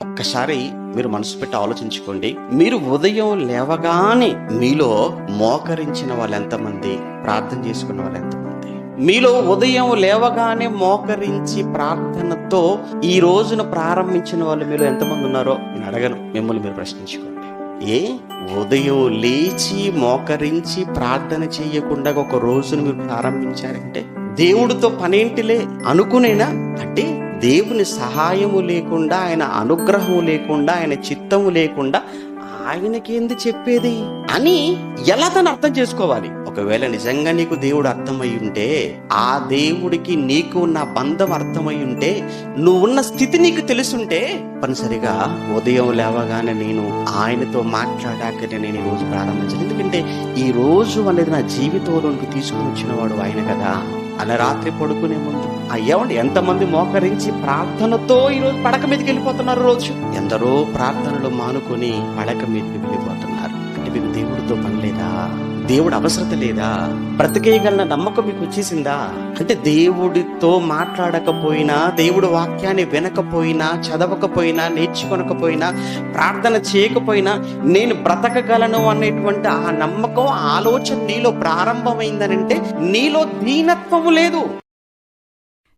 ఒక్కసారి మీరు మనసు పెట్టి ఆలోచించుకోండి. మీరు ఉదయం లేవగానే మీలో మోకరించిన వాళ్ళు ఎంతమంది, ప్రార్థన చేసుకున్న వాళ్ళు ఎంతమంది? మీలో ఉదయం లేవగానే మోకరించి ప్రార్థనతో ఈ రోజును ప్రారంభించిన వాళ్ళు మీలో ఎంతమంది ఉన్నారో నేను అడగను, మిమ్మల్ని మీరు ప్రశ్నించుకోండి. ఉదయం లేచి మోకరించి ప్రార్థన చేయకుండా ఒక రోజును మీరు ప్రారంభించారంటే దేవుడితో పనేంటిలే అనుకునేనా? అంటే దేవుని సహాయము లేకుండా, ఆయన అనుగ్రహము లేకుండా, ఆయన చిత్తము లేకుండా ఆయనకి ఎందుకు చెప్పేది అని ఎలా తను అర్థం చేసుకోవాలి? ఒకవేళ నిజంగా నీకు దేవుడు అర్థమై ఉంటే, ఆ దేవుడికి నీకు ఉన్న బంధం అర్థమై ఉంటే, నువ్వున్న స్థితి నీకు తెలుసుంటే, తప్పనిసరిగా ఉదయం లేవగానే నేను ఆయనతో మాట్లాడాకనే నేను ఈ రోజు ప్రారంభించాను. ఎందుకంటే ఈ రోజు అనేది నా జీవితంలోనికి తీసుకుని వచ్చిన వాడు ఆయన కదా. అలా రాత్రి పడుకునే ముందు అయ్యేవండి ఎంతమంది మోకరించి ప్రార్థనతో ఈరోజు పడక మీదకి వెళ్ళిపోతున్నారు. రోజు ఎందరో ప్రార్థనలు మానుకొని పడక మీదకి వెళ్ళిపోతున్నారు. అంటే మీకు దేవుడితో పని లేదా? దేవుడు అవసరత లేదా? బ్రతికేయగలన నమ్మకం మీకు వచ్చేసిందా? అంటే దేవుడితో మాట్లాడకపోయినా, దేవుడు వాక్యాన్ని వినకపోయినా, చదవకపోయినా, నేర్చుకొనకపోయినా, ప్రార్థన చేయకపోయినా నేను బ్రతకగలను అనేటువంటి ఆ నమ్మకం, ఆలోచన నీలో ప్రారంభమైందనంటే నీలో దీనత్వము లేదు.